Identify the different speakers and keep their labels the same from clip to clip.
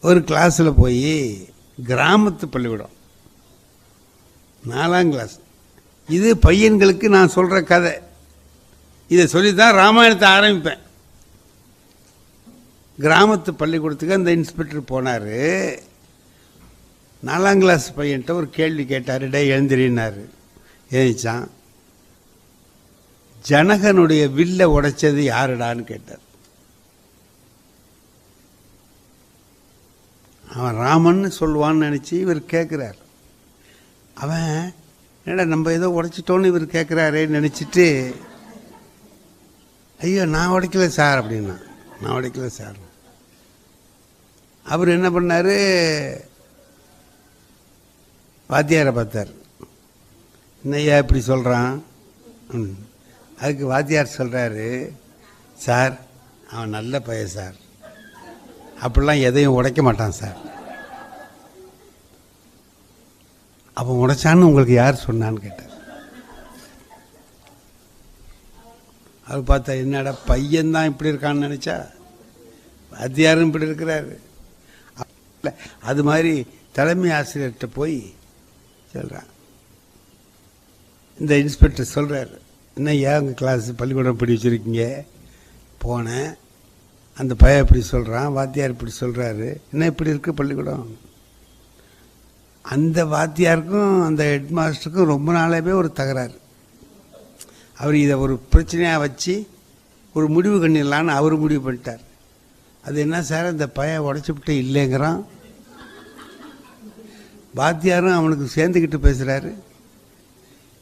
Speaker 1: ஒரு கிளாஸ்ல போய் கிராமத்து பள்ளிக்கூடம் 4ஆம் கிளாஸ். இது பையன்களுக்கு நான் சொல்ற கதை. இதை சொல்லித்தான் ராமாயணத்தை ஆரம்பிப்பேன். கிராமத்து பள்ளிக்கூடத்துக்கு அந்த இன்ஸ்பெக்டர் போனார். 4ஆம் கிளாஸ் பையன்கிட்ட ஒரு கேள்வி கேட்டார். டே எழுந்திரினார். எழுந்திச்சான். ஜனகனுடைய வில்ல உடைச்சது யாருடான்னு கேட்டார். அவன் ராமன்னு சொல்லுவான்னு நினச்சி இவர் கேட்குறார். அவன் என்னடா நம்ம ஏதோ உடைச்சிட்டோன்னு இவர் கேட்குறாரேன்னு நினச்சிட்டு, ஐயோ நான் உடைக்கல சார் அப்படின்னா. நான் உடைக்கல சார். அவர் என்ன பண்ணார், வாத்தியாரை பார்த்தார். என்னையா இப்படி சொல்கிறான்? அதுக்கு வாத்தியார் சொல்கிறாரு, சார் அவன் நல்ல பையன் சார், அப்படிலாம் எதையும் உடைக்க மாட்டான் சார். அவன் உடைச்சான்னு உங்களுக்கு யார் சொன்னான்னு கேட்டார். அவர் பார்த்தா என்னடா பையன்தான் இப்படி இருக்கான்னு நினச்சா வாத்தியாரும் இப்படி இருக்கிறாரு. அது மாதிரி தலைமை ஆசிரியர்கிட்ட போய் சொல்கிறான். இந்த இன்ஸ்பெக்டர் சொல்கிறார், என்ன ஏன் உங்கள் கிளாஸ் பள்ளிக்கூடம் இப்படி வச்சுருக்கீங்க? போனேன், அந்த பையன் இப்படி சொல்கிறான், வாத்தியார் இப்படி சொல்கிறாரு, என்ன இப்படி இருக்குது பள்ளிக்கூடம்? அந்த வாத்தியாருக்கும் அந்த ஹெட் மாஸ்டருக்கும் ரொம்ப நாளாகவே ஒரு தகராறு. அவர் இதை ஒரு பிரச்சனையாக வச்சு ஒரு முடிவு பண்ணிடலான்னு அவர் முடிவு பண்ணிட்டார். அது என்ன சார், இந்த பையன் உடச்சிவிட்டு இல்லைங்கிறான். வாத்தியாரும் அவனுக்கு சேர்ந்துக்கிட்டு பேசுகிறாரு.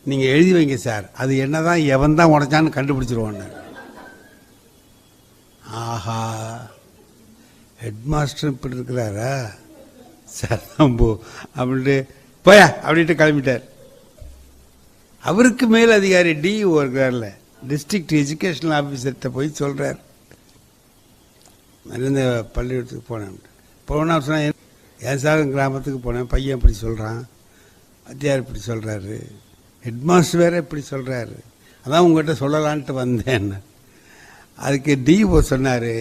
Speaker 1: நீங்கள் எழுதி வைங்க சார், அது என்ன தான் எவன் தான் உடைச்சான்னு கண்டுபிடிச்சிருவான்னு. ஆஹா, ஹெட் மாஸ்டர் இப்படி இருக்கிறாரா சார், போ அப்படின்ட்டு போயா அப்படின்ட்டு கிளம்பிட்டார். அவருக்கு மேல் அதிகாரி டிஇஓ இருக்கிறார்ல, டிஸ்ட்ரிக்ட் எஜுகேஷனல் ஆஃபீஸர்கிட்ட போய் சொல்கிறார். இந்த பள்ளிக்கூடத்துக்கு போனேன் சொன்னால், ஏன் சார் கிராமத்துக்கு போனேன், பையன் இப்படி சொல்கிறான், வாத்தியார் இப்படி சொல்கிறாரு, ஹெட் மாஸ்டர் வேறு இப்படி சொல்கிறாரு, அதான் உங்கள்கிட்ட சொல்லலான்ட்டு வந்தேன். அதுக்கு டிஓ சொன்னார்,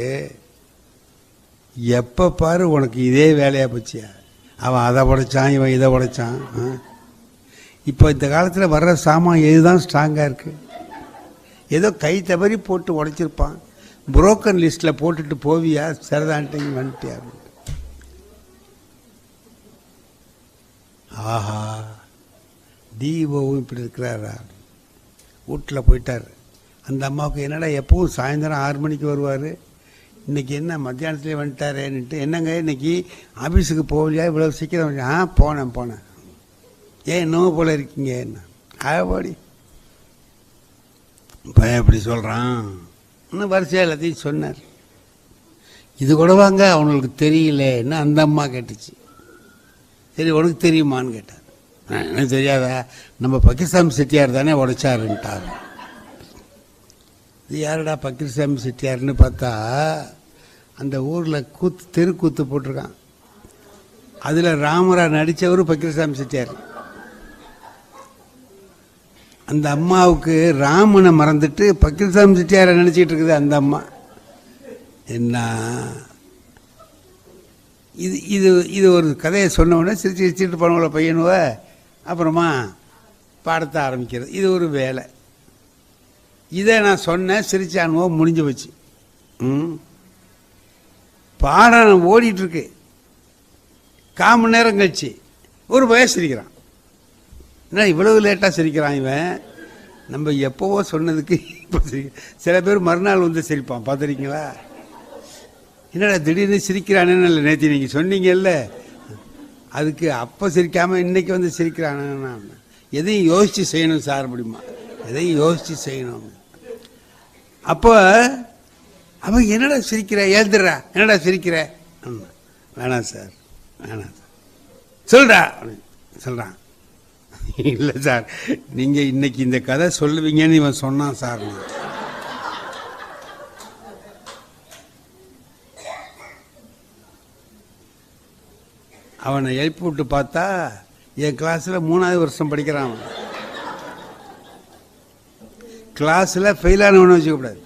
Speaker 1: எப்போ பாரு உனக்கு இதே வேலையாக போச்சியா, அவன் அதை உடைச்சான் இவன் இதை உடைச்சான். இப்போ இந்த காலத்தில் வர்ற சாமான் எதுதான் ஸ்ட்ராங்காக இருக்குது? ஏதோ கை தவறி போட்டு உடைச்சிருப்பான், புரோக்கன் லிஸ்ட்டில் போட்டுட்டு போவியா, சரிதான்ட்டு வந்துட்டியா? ஆஹா, டிஓவும் இப்படி இருக்கிறாரா? வீட்டில் போயிட்டார். அந்த அம்மாவுக்கு என்னடா எப்பவும் சாயந்தரம் 6 மணிக்கு வருவார், இன்றைக்கி என்ன மத்தியானத்துலேயே வந்துட்டாரேன்னுட்டு, என்னங்க இன்றைக்கி ஆஃபீஸுக்கு போகலையா இவ்வளோ சீக்கிரம்? போனேன். ஏன் இன்னும் போல் இருக்கீங்க? என்ன ஆடி பையன் இப்படி சொல்கிறான், இன்னும் வரிசையாக எல்லாத்தையும் சொன்னார். இது கூட வாங்க அவனுக்கு தெரியல என்ன அந்த அம்மா கேட்டுச்சு. சரி உனக்கு தெரியுமான்னு கேட்டார். எனக்கு தெரியாதா, நம்ம பக்கிஸ்தான் செட்டியார் தானே உடைச்சாருன்ட்டார். இது யாருடா பக்கிஸ்தான் செட்டியார்னு பார்த்தா, அந்த ஊரில் தெருக்கூத்து போட்டிருக்கான், அதில் ராமரா நடித்தவர் பக்கிஸ்தான் செட்டியார். அந்த அம்மாவுக்கு ராமனை மறந்துட்டு பக்கிஸ்தான் செட்டியாரை நினச்சிக்கிட்டு இருக்குது அந்த அம்மா. என்ன இது இது இது ஒரு கதையை சொன்னவுடனே சிரிச்சுட்டு போனவங்கள பையனுவ அப்புறமா பாடத்தை ஆரம்பிக்கிறது. இது ஒரு வேலை. இதை நான் சொன்னேன், சிரிச்சானுவோ, முடிஞ்சு வச்சு. பாடம் ஓடிட்டுருக்கு. 1/4 மணி நேரம் கழிச்சு ஒரு பையன் சிரிக்கிறான். என்ன இவ்வளவு லேட்டாக சிரிக்கிறான் இவன்? நம்ம எப்போவோ சொன்னதுக்கு இப்போ சில பேர் மறுநாள் வந்து சிரிப்பான், பார்த்துருக்கீங்களா? என்னடா திடீர்னு சிரிக்கிறானேன்னு இல்லை, நேற்று நீங்கள் சொன்னீங்கல்ல, அதுக்கு அப்போ சிரிக்காமல் இன்னைக்கு வந்து சிரிக்கிறானே. எதையும் யோசித்து செய்யணும் சார் அப்படிமா, எதையும் யோசித்து செய்யணும். அப்போ அவன் என்னடா சிரிக்கிற, எழுதுறா, என்னடா சிரிக்கிற? வேணாம் சார், வேணாம் சார், சொல்றா சொல்கிறான். இல்லை சார், நீங்கள் இன்னைக்கு இந்த கதை சொல்லுவீங்கன்னு இவன் சொன்னான் சார். அவனை எழுப்பி விட்டு பார்த்தா என் கிளாஸில் 3ஆவது வருஷம் படிக்கிறான். கிளாஸில் ஃபெயிலானவனை வச்சுக்கூடாது.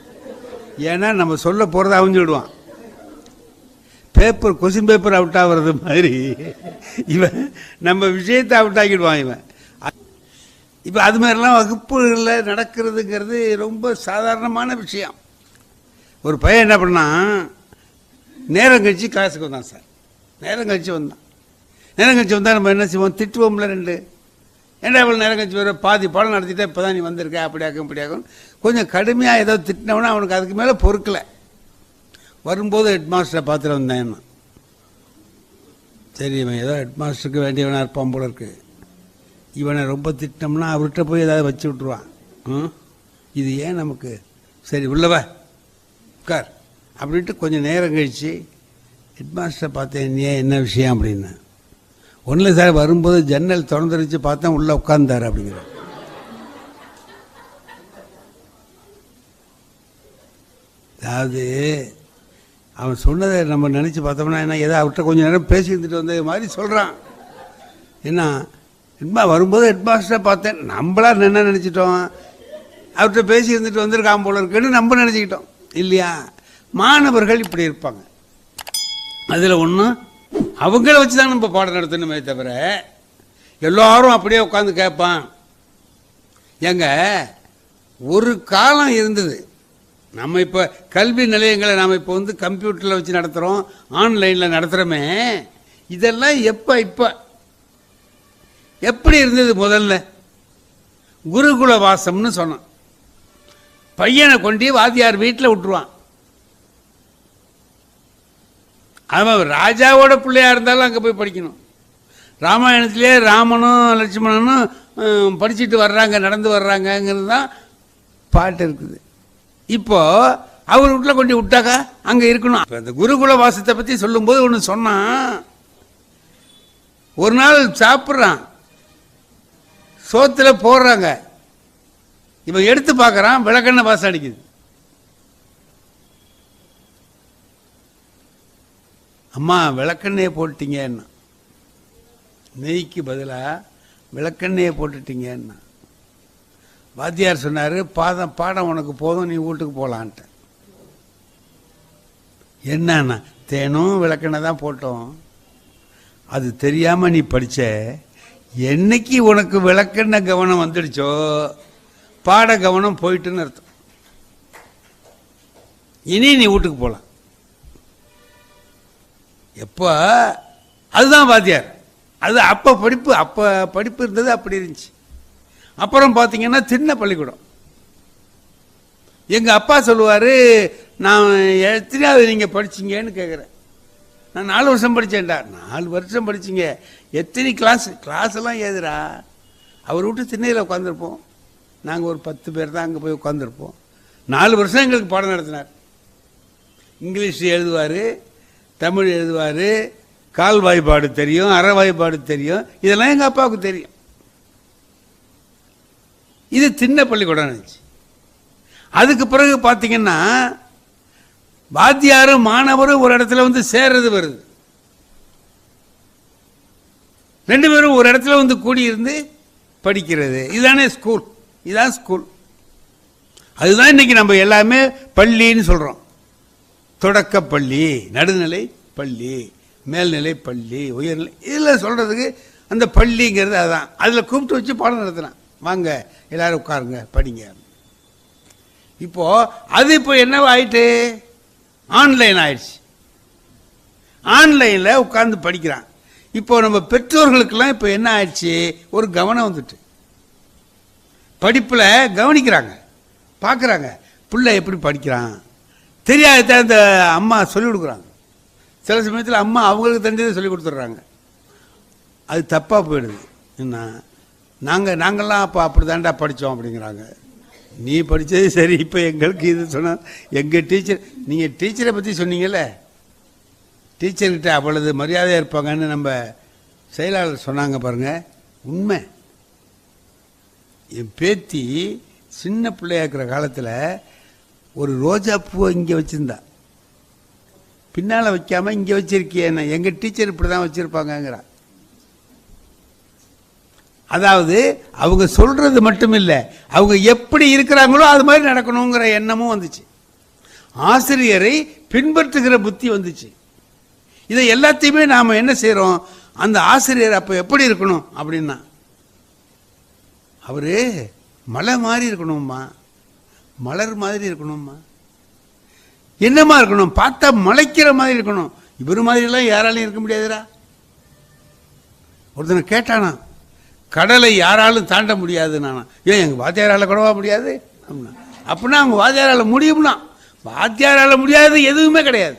Speaker 1: ஏன்னா நம்ம சொல்ல போகிறத அவஞ்சு விடுவான். பேப்பர் கொஸ்டின் பேப்பர் அவுட் ஆகிறது மாதிரி இவன் நம்ம விஷயத்தை அவுட் ஆக்கிடுவான் இவன். இப்போ அது மாதிரிலாம் வகுப்புகளில் நடக்கிறதுங்கிறது ரொம்ப சாதாரணமான விஷயம். ஒரு பையன் என்ன பண்ணான், நேரம் கழிச்சு கிளாஸுக்கு வந்தான் சார். நேரம் கழிச்சு வந்தால் நம்ம என்ன செய்வோம், திட்டுவோம்ல ரெண்டு. ஏன்னா அவ்வளோ நேரம் கழிச்சு வர பாதி பாடம் நடத்திட்டே இப்போ தான் நீ வந்திருக்க அப்படியாக்கும் இப்படியாக்கும் கொஞ்சம் கடுமையாக ஏதோ திட்டினவனா அவனுக்கு அதுக்கு மேலே பொறுக்கலை. வரும்போது ஹெட் மாஸ்டரை பார்த்துட்டு வந்தேன். சரி இவன் ஏதோ ஹெட் மாஸ்டருக்கு வேண்டியவனாக இருப்பான் போல இருக்கு. இவனை ரொம்ப திட்டம்னா அவர்கிட்ட போய் ஏதாவது வச்சு விட்ருவான். இது ஏன் நமக்கு, சரி உள்ளவா உட்கார் அப்படின்ட்டு கொஞ்சம் நேரம் கழித்து ஹெட் மாஸ்டரை பார்த்தேன். ஏன் என்ன விஷயம் அப்படின்னு. ஒன்றில் சார் வரும்போது ஜன்னல் திறந்துருச்சு பார்த்தேன் உள்ளே உட்கார்ந்தார் அப்படிங்கிற. அதாவது அவன் சொன்னதை நம்ம நினச்சி பார்த்தோம்னா என்ன, ஏதோ அவர்கிட்ட கொஞ்சம் நேரம் பேசி இருந்துட்டு வந்த மாதிரி சொல்கிறான். என்ன வரும்போது ஹெட் மாஸ்டரை பார்த்தேன், நம்மளா என்ன நினச்சிட்டோம், அவர்கிட்ட பேசி இருந்துட்டு வந்திருக்கான் போல இருக்குன்னு நம்ம நினச்சிக்கிட்டோம் இல்லையா. மாணவர்கள் இப்படி இருப்பாங்க. அதில் ஒன்றும் அவங்கள வச்சு தான் நம்ம பாடம் நடத்தணுமே தவிர எல்லாரும் அப்படியே உட்காந்து கேட்பான். எங்க ஒரு காலம் இருந்தது, நம்ம இப்போ கல்வி நிலையங்களை நாம் இப்போ கம்ப்யூட்டரில் வச்சு நடத்துகிறோம், ஆன்லைனில் நடத்துகிறோமே. இதெல்லாம் இப்போ எப்படி இருந்தது முதல்ல, குருகுல வாசம்னு சொன்னான். பையனை கொண்டு வாத்தியார் வீட்டில் விட்டுருவான். அவன் ராஜாவோட பிள்ளையா இருந்தாலும் அங்கே போய் படிக்கணும். ராமாயணத்திலே ராமனும் லட்சுமணனும் படிச்சுட்டு வர்றாங்க, நடந்து வர்றாங்கங்கிறது தான் பாட்டு இருக்குது. இப்போ அவர் வீட்டில் கொண்டு விட்டாக்கா அங்கே இருக்கணும். இப்போ இந்த குருகுல வாசத்தை பற்றி சொல்லும்போது ஒன்று சொன்னான். ஒரு நாள் சாப்பிட்றான், சோத்தில் போடுறாங்க, இவன் எடுத்து பார்க்குறான், விளக்கெண்ணெய் வாசம் அடிக்குது. அம்மா விளக்கெண்ணெயை போட்டுட்டீங்கன்னா, நெய்க்கு பதிலாக விளக்கெண்ணெயை போட்டுட்டீங்கன்னா. வாத்தியார் சொன்னார், பாடம் உனக்கு போதும், நீ வீட்டுக்கு போகலான்ட்டு. என்னன்னா தேனும் விளக்கெண்ணெய் தான் போட்டோம், அது தெரியாமல் நீ படித்த. என்னைக்கு உனக்கு விளக்கெண்ணெய் கவனம் வந்துடுச்சோ பாட கவனம் போயிட்டுன்னு அர்த்தம். இனி நீ வீட்டுக்கு போகலாம். எப்போ அதுதான் வாத்தியார். அது அப்போ படிப்பு இருந்தது, அப்படி இருந்துச்சு. அப்புறம் பார்த்தீங்கன்னா சின்ன பள்ளிக்கூடம். எங்கள் அப்பா சொல்லுவார், நான் எத்தனையாவது நீங்கள் படிச்சிங்கன்னு கேட்குறேன். நான் 4 வருஷம் படித்தேன்டா. 4 வருஷம் படிச்சிங்க, எத்தனை கிளாஸெல்லாம் ஏதுரா. அவர் விட்டு திண்ணையில் உட்காந்துருப்போம், நாங்கள் ஒரு 10 பேர் தான் அங்கே போய் உட்காந்துருப்போம். 4 வருஷம் எங்களுக்கு பாடம் நடத்தினார். இங்கிலீஷ் எழுதுவார், தமிழ் எழுதுவார், கால் வாய்ப்பாடு தெரியும், அரை வாய்ப்பாடு தெரியும். இதெல்லாம் எங்கள் அப்பாவுக்கு தெரியும். இது சின்ன பள்ளிக்கூடம் இருந்துச்சு. அதுக்கு பிறகு பார்த்தீங்கன்னா வாத்தியாரும் மாணவரும் ஒரு இடத்துல சேர்றது வருது. 2 பேரும் ஒரு இடத்துல கூடியிருந்து படிக்கிறது. இதுதானே ஸ்கூல். இதுதான் ஸ்கூல். அதுதான் இன்னைக்கு நம்ம எல்லாமே பள்ளின்னு சொல்கிறோம். தொடக்கப்பள்ளி, நடுநிலை பள்ளி, மேல்நிலை பள்ளி, உயர்நிலை, இதில் சொல்கிறதுக்கு அந்த பள்ளிங்கிறது அதுதான். அதில் கூப்பிட்டு வச்சு பாடம் நடத்தினான். வாங்க எல்லாரும் உட்காருங்க படிங்க. இப்போது அது இப்போ என்னவா ஆயிட்டு, ஆன்லைன் ஆயிடுச்சு. ஆன்லைனில் உட்கார்ந்து படிக்கிறான். இப்போ நம்ம பெற்றோர்களுக்கெல்லாம் இப்போ என்ன ஆயிடுச்சு, ஒரு கவனம் வந்துட்டு படிப்பில் கவனிக்கிறாங்க, பார்க்குறாங்க. பிள்ளை எப்படி படிக்கிறான் தெரியாத அந்த அம்மா சொல்லிக் கொடுக்குறாங்க. சில சமயத்தில் அம்மா அவங்களுக்கு தெரிஞ்சதை சொல்லி கொடுத்துட்றாங்க. அது தப்பாக போயிடுது. என்ன நாங்கள்லாம் அப்போ அப்படி தாண்டா படித்தோம் அப்படிங்கிறாங்க. நீ படித்தது சரி, இப்போ எங்களுக்கு இது சொன்னால் எங்கள் டீச்சர், நீங்கள் டீச்சரை பற்றி சொன்னீங்கல்ல, டீச்சர்கிட்ட அவ்வளவு மரியாதையாக இருப்பாங்கன்னு நம்ம செயலாளர் சொன்னாங்க பாருங்கள், உண்மை. என் பேத்தி சின்ன பிள்ளையா இருக்கிற காலத்தில் ஒரு ரோஜா பூவை இங்கே வச்சுருந்தா, பின்னால் வைக்காமல் இங்கே வச்சிருக்கியேன்னு. எங்கள் டீச்சர் இப்படி தான் வச்சுருப்பாங்கங்கிறா. அதாவது அவங்க சொல்கிறது மட்டும் இல்லை, அவங்க எப்படி இருக்கிறாங்களோ அது மாதிரி நடக்கணுங்கிற எண்ணமும் வந்துச்சு. ஆசிரியரை பின்பற்றுகிற புத்தி வந்துச்சு. இதை எல்லாத்தையுமே நாம என்ன செய்யறோம், அந்த ஆசிரியர் அப்ப எப்படி இருக்கணும் அப்படின்னா, அவரு மலை மாதிரி இருக்கணும்மா, மலர் மாதிரி இருக்கணும்மா, என்னமா இருக்கணும், பார்த்தா மலைக்கிற மாதிரி இருக்கணும். இவரு மாதிரி எல்லாம் யாராலையும் இருக்க முடியாதுடா. ஒருத்தனை கேட்டானா, கடலை யாராலும் தாண்ட முடியாது. நானா, ஏன் எங்க வாத்தியாரால கூடவா முடியாது அப்படின்னா, அவங்க வாத்தியாரால முடியும்னா, வாத்தியாரால முடியாது எதுவுமே கிடையாது.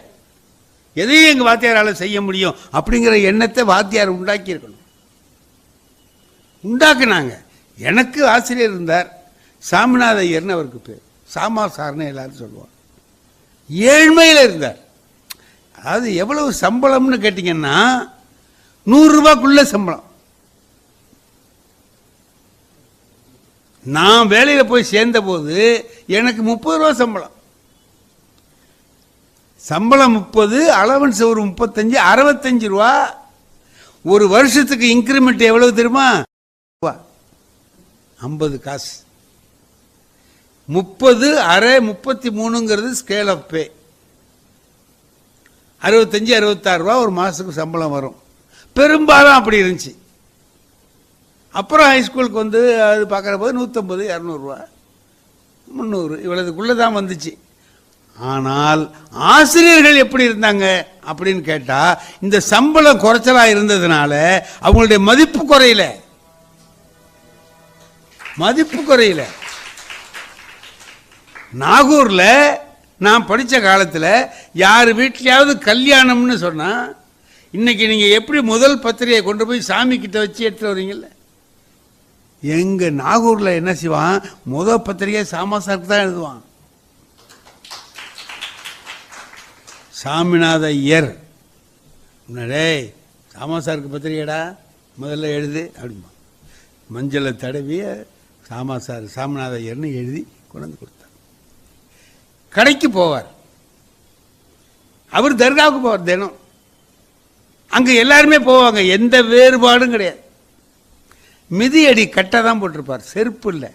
Speaker 1: எதையும் எங்க வாத்தியாரால செய்ய முடியும் அப்படிங்கிற எண்ணத்தை வாத்தியார் உண்டாக்கி இருக்கணும். உண்டாக்குனாங்க. எனக்கு ஆசிரியர் இருந்தார், சாமிநாத ஐயர்னு அவருக்கு பேர், சாமா சார்னு எல்லாரும் சொல்லுவாங்க. ஏழ்மையில் இருந்தார். அதாவது எவ்வளவு சம்பளம்னு கேட்டீங்கன்னா 100 ரூபாய்க்குள்ள சம்பளம். நான் வேலையில போய் சேர்ந்த போது எனக்கு 30 ரூபா சம்பளம். சம்பளம் 30, அலவன்ஸ் ஒரு 35, 65 ரூபா. ஒரு வருஷத்துக்கு இன்கிரிமெண்ட் எவ்வளவு தெரியுமா, 50 காசு. 30 அரை 33ங்கிறது ஸ்கேல் ஆஃப் பே. 65 66 ரூபா ஒரு மாசத்துக்கு சம்பளம் வரும். பெரும்பாலும் அப்படி இருந்துச்சு. அப்புறம் ஹைஸ்கூலுக்கு வந்து அது பார்க்குற போது 150, 200 ரூபா, 300 இவ்வளவுக்குள்ளதான் வந்துச்சு. ஆனால் ஆசிரியர்கள் எப்படி இருந்தாங்க அப்படின்னு கேட்டா, இந்த சம்பளம் குறைச்சலா இருந்ததுனால அவங்களுடைய மதிப்பு குறையல. நாகூர்ல நான் படிச்ச காலத்துல யார் வீட்லயாவது கல்யாணம்னு சொன்னா, இன்னைக்கு நீங்க எப்படி முதல் பத்திரிகை கொண்டு போய் சாமி கிட்ட வச்சு எடுத்து வரீங்கல்ல, எங்க நாகூர்ல என்ன செய்வான், முதல் பத்திரிகை சாமாசாருக்கு தான் எழுதுவான். சாமிநாத ஐயர், டேய் சாமாசாருக்கு பத்திரிகைடா முதல்ல எழுது அப்படிமா. மஞ்சளை தடவிய சாமாசார் சாமிநாத ஐயர்னு எழுதி கொண்டு வந்து கொடுத்தார். கடைக்கு போவார், அவர் தர்காவுக்கு போவார் தினம். அங்க எல்லாருமே போவாங்க, எந்த வேறுபாடும் கிடையாது. மிதியடி கட்டை தான் போட்டிருப்பார், செருப்பு இல்லை,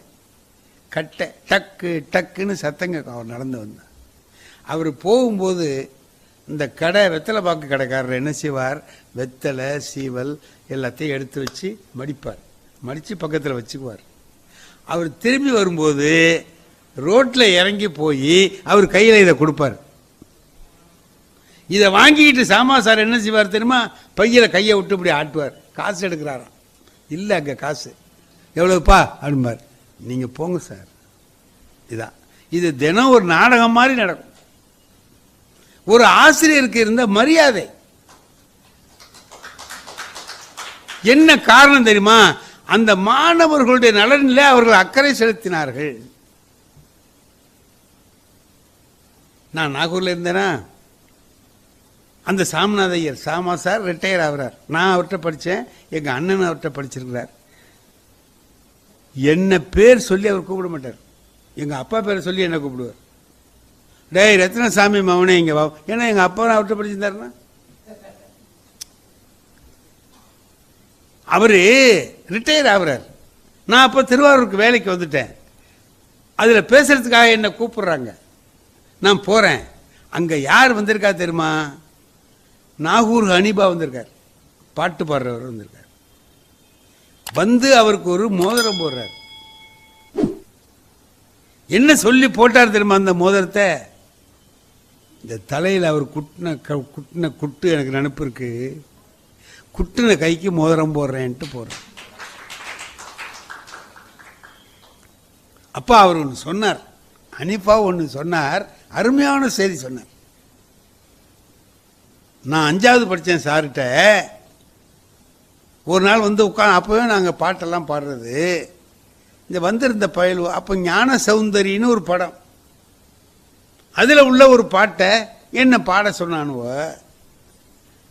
Speaker 1: கட்டை. டக்கு டக்குன்னு சத்தங்க அவர் நடந்து வந்தார். அவர் போகும்போது இந்த கடை வெத்தலை பாக்கு கடைக்காரர் என்ன செய்வார், வெத்தலை சீவல் எல்லாத்தையும் எடுத்து வச்சு மடிப்பார், மடித்து பக்கத்தில் வச்சுக்குவார். அவர் திரும்பி வரும்போது ரோட்டில் இறங்கி போய் அவர் கையில் இதை கொடுப்பார். இதை வாங்கிட்டு சாமா சார் என்ன செய்வார் தெரியுமா, பையில கையை விட்டு இப்படி ஆட்டுவார். காசு எடுக்கிறாராம். இல்லை அங்கே காசு எவ்வளவுப்பா அப்படிம்பார். நீங்கள் போங்க சார். இதான் இது தினம் ஒரு நாடகம் மாதிரி நடக்கும். ஒரு ஆசிரியருக்கு இருந்த மரியாதை என்ன காரணம் தெரியுமா, அந்த மாணவர்களுடைய நலனில் அவர்கள் அக்கறை செலுத்தினார்கள். நான் நாகூர்ல இருந்தேனா, அந்த சாமிநாத ஐயர் சாமா சார் ரிட்டையர் ஆகிறார். நான் அவர்கிட்ட படித்தேன், எங்கள் அண்ணன் அவர்கிட்ட படிச்சிருக்கிறார். என்ன பேர் சொல்லி அவர் கூப்பிட மாட்டார், எங்கள் அப்பா பேரை சொல்லி என்ன கூப்பிடுவார். டேய் ரத்னசாமி மவனே இங்கே வா, ஏன்னா எங்கள் அப்பா அவர்கிட்ட படிச்சிருந்தாருன்னா. அவரு ரிட்டையர் ஆகிறார். நான் அப்போ திருவாரூருக்கு வேலைக்கு வந்துட்டேன். அதில் பேசுறதுக்காக என்ன கூப்பிடுறாங்க. நான் போகிறேன். அங்கே யார் வந்திருக்கா தெரியுமா, நாகூர் ஹனீபா வந்திருக்கார், பாட்டு பாடுறவர் வந்திருக்கார். வந்து அவருக்கு ஒரு மோதிரம் போடுறார். என்ன சொல்லி போட்டார் தெரியுமா அந்த மோதிரத்தை, இந்த தலையில் அவர் குட்டின குட்டு எனக்கு நினப்பு இருக்கு, குட்டின கைக்கு மோதிரம் போடுறேன்ட்டு போடுறேன். அப்பா அவர் ஒன்று சொன்னார், ஹனீஃபா ஒன்று சொன்னார், அருமையான செய்தி சொன்னார். நான் 5வது படித்தேன் சார்கிட்ட. ஒரு நாள் வந்து உட்காந்து, அப்போவே நாங்கள் பாட்டெல்லாம் பாடுறது. இந்த வந்திருந்த பயல் அப்போ ஞான சௌந்தரின்னு ஒரு படம், அதில் உள்ள ஒரு பாட்டை என்ன பாட சொன்னானுவ,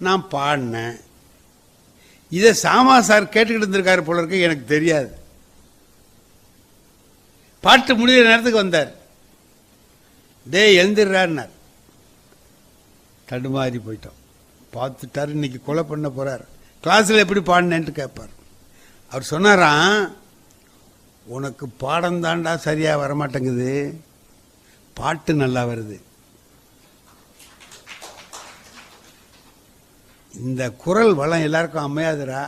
Speaker 1: நான் பாடினேன். இதை சாமா சார் கேட்டுக்கிட்டு இருந்திருக்காரு போல இருக்கு, எனக்கு தெரியாது. பாட்டு முடிகிற நேரத்துக்கு வந்தார். டேய் எழுந்திர்றான்னார். தடுமாறி போயிட்டோம். பார்த்துட்டாரு, இன்னைக்கு கொலை பண்ண போறார். கிளாஸில் எப்படி பாடினேன்ட்டு கேட்பார். அவர் சொன்னாராம், உனக்கு பாடம் தாண்டா சரியாக வரமாட்டேங்குது, பாட்டு நல்லா வருது. இந்த குரல் வளம் எல்லாருக்கும் அமையாதுரா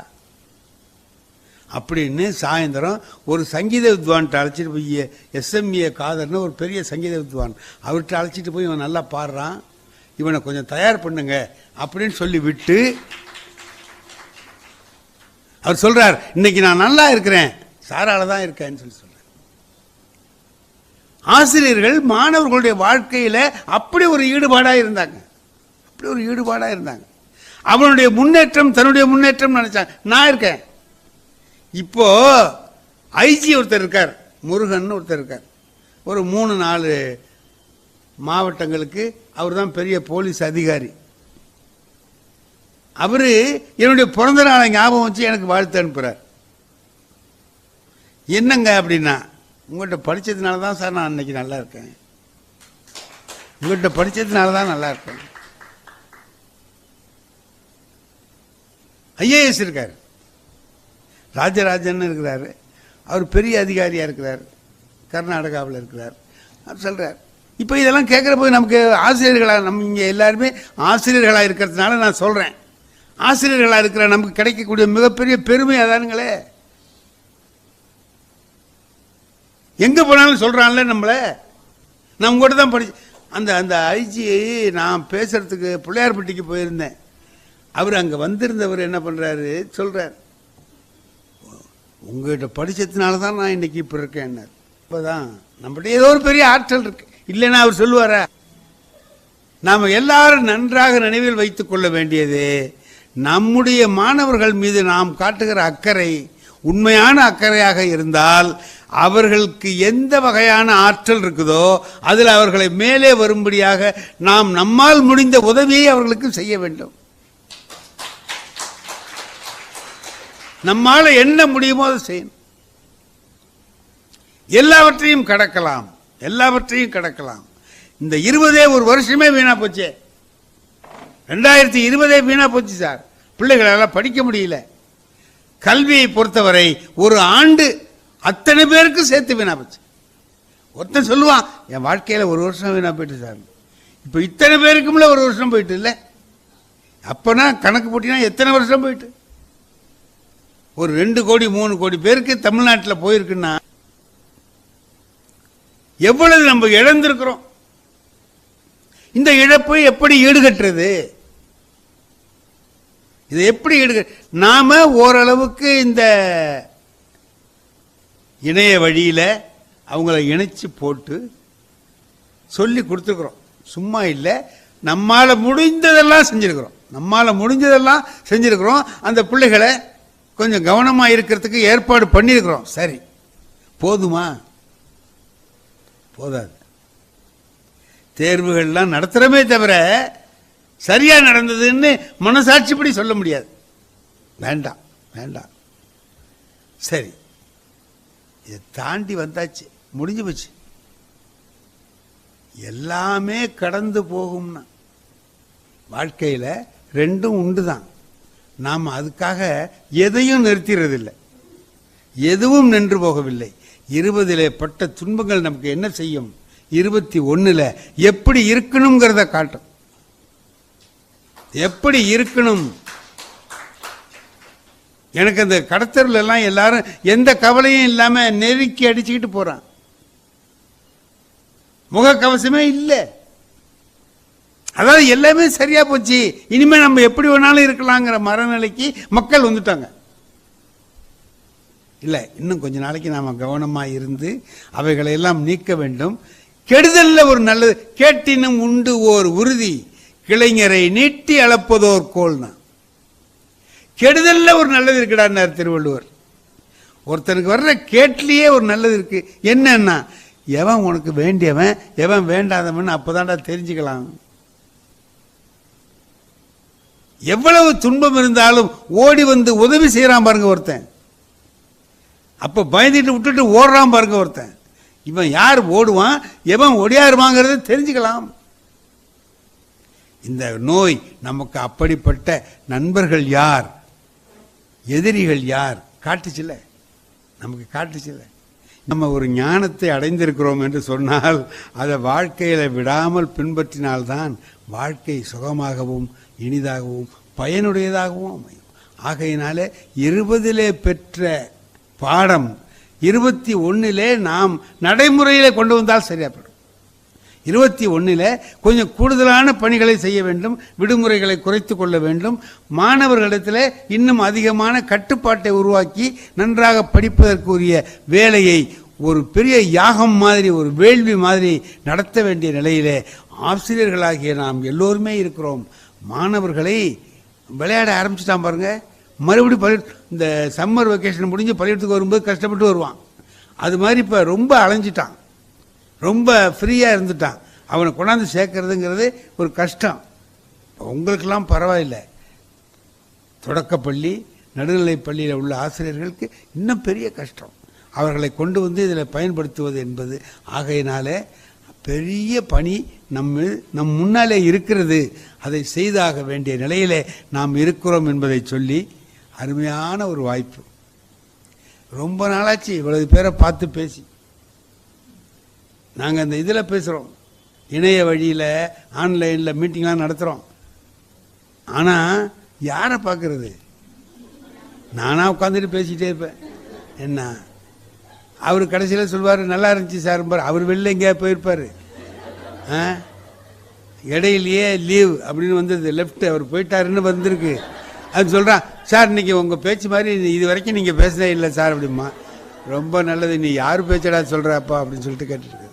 Speaker 1: அப்படின்னு சாயந்தரம் ஒரு சங்கீத வித்வான்கிட்ட அழைச்சிட்டு போய், எஸ்எம்ஏ காதர்னு ஒரு பெரிய சங்கீத வித்வான், அவர்கிட்ட அழைச்சிட்டு போய் இவன் நல்லா பாடுறான், இவனை கொஞ்சம் தயார் பண்ணுங்க அப்படின்னு சொல்லி விட்டு அவர் சொல்றார், இன்னைக்கு நான் நல்லா இருக்கிறேன், சாரால தான் இருக்கேன்னு சொல்லி சொல்றார். ஆசிரியர்கள் மாணவர்களுடைய வாழ்க்கையில அப்படி ஒரு ஈடுபாடா இருந்தாங்க, அப்படி ஒரு ஈடுபாடா இருந்தாங்க. அவனுடைய முன்னேற்றம் தன்னுடைய முன்னேற்றம் நினைச்சாங்க. நான் இருக்கேன். இப்போ ஐஜி ஒருத்தர் இருக்கார், முருகன் ஒருத்தர் இருக்கார், ஒரு 3-4 மாவட்டங்களுக்கு அவர் தான் பெரிய போலீஸ் அதிகாரி. அவரு என்னுடைய பிறந்த நாளை ஞாபகம் வச்சு எனக்கு வாழ்த்து அனுப்புறார். என்னங்க அப்படின்னா, உங்கள்கிட்ட படித்ததுனால தான் சார் நான் அன்னைக்கு நல்லா இருக்கேன், உங்கள்கிட்ட படித்ததுனால தான் நல்லா இருக்கேன். ஐஏஎஸ் இருக்கார், ராஜராஜன் இருக்கிறாரு, அவர் பெரிய அதிகாரியாக இருக்கிறார், கர்நாடகாவில் இருக்கிறார். அவர் சொல்கிறார், இப்போ இதெல்லாம் கேட்குற போது நமக்கு ஆசிரியர்களாக, நம்ம இங்கே எல்லாருமே ஆசிரியர்களாக இருக்கிறதுனால நான் சொல்கிறேன், ஆசிரியர்களாக இருக்கிற நமக்கு கிடைக்கக்கூடிய மிகப்பெரிய பெருமை அதானுங்களே. எங்கே போனாலும் சொல்கிறான்ல நம்மளை, நான் உங்கள்கிட்ட தான் படிச்சு. அந்த அந்த ஐஜி நான் பேசுகிறதுக்கு பிள்ளையார்பட்டிக்கு போயிருந்தேன். அவர் அங்கே வந்திருந்தவர் என்ன பண்ணுறாரு சொல்கிறார், உங்கள்கிட்ட படித்ததுனால தான் நான் இன்னைக்கு இப்போ இருக்கேன். இப்போ தான் நம்மகிட்ட ஏதோ ஒரு பெரிய ஆற்றல் இருக்கு, இல்லைன்னா அவர் சொல்லுவாரா? நாம் எல்லாரும் நன்றாக நினைவில் வைத்துக் கொள்ள வேண்டியது, நம்முடைய மாணவர்கள் மீது நாம் காட்டுகிற அக்கறை உண்மையான அக்கறையாக இருந்தால் அவர்களுக்கு எந்த வகையான ஆற்றல் இருக்குதோ அதில் அவர்களை மேலே வரும்படியாக நாம் நம்மால் முடிந்த உதவியை அவர்களுக்கு செய்ய வேண்டும். நம்மால் என்ன முடியுமோ அதை செய்யணும். எல்லாவற்றையும் கடக்கலாம், எல்லாவற்றையும் கடக்கலாம். இந்த 20 ஒரு வருஷமே வீணா போச்சு, 2020 வீணா போச்சு சார். பிள்ளைகளால் படிக்க முடியல. கல்வியை பொறுத்தவரை ஒரு ஆண்டு அத்தனை பேருக்கு சேர்த்து வீணா போச்சு. ஒருத்தன் சொல்லுவான், என் வாழ்க்கையில் ஒரு வருஷம் வீணா போயிட்டு சார். இப்போ இத்தனை பேருக்கும்ல ஒரு வருஷம் போயிட்டு இல்லை, அப்போனா கணக்கு போட்டினா எத்தனை வருஷம் போயிட்டு. ஒரு 2 கோடி 3 கோடி பேருக்கு தமிழ்நாட்டில் போயிருக்குன்னா எவ்வளவு நம்ம இழந்திருக்கிறோம். இந்த இழப்பை எப்படி ஈடுகட்டுறது? இதை எப்படி நாம ஓரளவுக்கு இந்த இணைய வழியில அவங்கள இணைச்சு போட்டு சொல்லி கொடுத்துருக்குறோம். சும்மா இல்லை, நம்மால முடிந்ததெல்லாம் செஞ்சிருக்கிறோம், நம்மால முடிஞ்சதெல்லாம் செஞ்சிருக்கிறோம். அந்த பிள்ளைகளை கொஞ்சம் கவனமா இருக்கிறதுக்கு ஏற்பாடு பண்ணியிருக்கிறோம். சரி, போதுமா? போதாது. தேர்வுகள்லாம் நடத்துறமே தவிர சரியா நடந்ததுன்னு மனசாட்சிப்படி சொல்ல முடியாது. வேண்டாம் வேண்டாம். சரி, இதை தாண்டி வந்தாச்சு, முடிஞ்சு போச்சு. எல்லாமே கடந்து போகும்னா வாழ்க்கையில் 2ம் உண்டு தான். நாம் அதுக்காக எதையும் நிறுத்திறதில்லை, எதுவும் நின்று போகவில்லை. 20 பட்ட துன்பங்கள் நமக்கு என்ன செய்யும்? 21 எப்படி இருக்கணுங்கிறத காட்டும். எப்படி இருக்கணும்? எனக்கு அந்த கடத்தரில் எல்லாம் எல்லாரும் எந்த கவலையும் இல்லாம நெருக்கி அடிச்சுக்கிட்டு போறான், முகக்கவசமே இல்லை. அதாவது எல்லாமே சரியா போச்சு, இனிமே நம்ம எப்படி வேணாலும் இருக்கலாங்கிற மனநிலைக்கு மக்கள் வந்துட்டாங்க. இல்லை, இன்னும் கொஞ்ச நாளைக்கு நாம கவனமா இருந்து அவைகளை எல்லாம் நீக்க வேண்டும். கெடுதல்ல ஒரு நல்லது, கேட்டினும் உண்டு ஓர் உறுதி, கிளைஞரை நீட்டி அளப்பதோர் கோல்னா. கெடுதல்ல ஒரு நல்லது இருக்குடான்னார் திருவள்ளுவர். ஒருத்தனுக்கு வர்ற கேட்லியே ஒரு நல்லது இருக்கு. என்னன்னா, எவன் உனக்கு வேண்டியவன் எவன் வேண்டாதவன் அப்பதான்டா தெரிஞ்சுக்கலாம். எவ்வளவு துன்பம் இருந்தாலும் ஓடி வந்து உதவி செய்யறான் பாருங்க ஒருத்தன், அப்ப பயந்துட்டு விட்டுட்டு ஓடுறான் பாருங்க ஒருத்தன். இவன் யார் ஓடுவான் எவன் ஒடியாருவாங்கிறத தெரிஞ்சுக்கலாம். இந்த நோய் நமக்கு அப்படிப்பட்ட நண்பர்கள் யார் எதிரிகள் யார் காட்டுச்சில்ல, நமக்கு காட்டுச்சில்ல. நம்ம ஒரு ஞானத்தை அடைந்திருக்கிறோம் என்று சொன்னால் அதை வாழ்க்கையில விடாமல் பின்பற்றினால்தான் வாழ்க்கை சுகமாகவும் இனிதாகவும் பயனுடையதாகவும் அமையும். ஆகையினால 20 பெற்ற பாடம் 21 நாம் நடைமுறையிலே கொண்டு வந்தால் சரியா போயிடும். 21 கொஞ்சம் கூடுதலான பணிகளை செய்ய வேண்டும், விடுமுறைகளை குறைத்து கொள்ள வேண்டும், மாணவர்களிடத்தில் இன்னும் அதிகமான கட்டுப்பாட்டை உருவாக்கி நன்றாக படிப்பதற்குரிய வேலையை ஒரு பெரிய யாகம் மாதிரி, ஒரு வேள்வி மாதிரி நடத்த வேண்டிய நிலையிலே ஆசிரியர்களாகிய நாம் எல்லோருமே இருக்கிறோம். மாணவர்களை விளையாட ஆரம்பிச்சுட்டான் பாருங்க, மறுபடியும் இந்த சம்மர் வெக்கேஷன் முடிஞ்சு பள்ளிக்கூடத்துக்கு வரும்போது கஷ்டப்பட்டு வருவான். அது மாதிரி இப்போ ரொம்ப அலைஞ்சிட்டான், ரொம்ப ஃப்ரீயாக இருந்துட்டான். அவனை கொண்டாந்து சேர்க்கறதுங்கிறது ஒரு கஷ்டம். உங்களுக்கெல்லாம் பரவாயில்லை, தொடக்கப்பள்ளி நடுநிலைப் பள்ளியில் உள்ள ஆசிரியர்களுக்கு இன்னும் பெரிய கஷ்டம். அவர்களை கொண்டு வந்து இதில் பயன்படுத்துவது என்பது. ஆகையினால பெரிய பணி நம் முன்னாலே இருக்கிறது, அதை செய்தாக வேண்டிய நிலையிலே நாம் இருக்கிறோம் என்பதை சொல்லி, அருமையான ஒரு வாய்ப்பு. ரொம்ப நாளாச்சு இவ்வளவு பேரை பார்த்து பேசி. நாங்கள் அந்த இதில் பேசுகிறோம், இணைய வழியில் ஆன்லைனில் மீட்டிங்லாம் நடத்துகிறோம். ஆனால் யாரை பார்க்கறது? நானாக உட்காந்துட்டு பேசிகிட்டே இருப்பேன். என்ன அவர் கடைசியில் சொல்வார், நல்லா இருந்துச்சு சார். அவர் வெளில எங்கேயா போயிருப்பார், இடையிலேயே லீவ் அப்படின்னு வந்தது, லெஃப்ட் அவர் போயிட்டாருன்னு வந்திருக்கு. அது சொல்கிறான், சார் இன்னைக்கு உங்கள் பேச்சு மாதிரி இது வரைக்கும் நீங்கள் பேசுனே இல்லை சார் அப்படிமா. ரொம்ப நல்லது, நீ யார் பேச்சடா சொல்கிறப்பா அப்படின்னு சொல்லிட்டு கேட்டுருக்கு.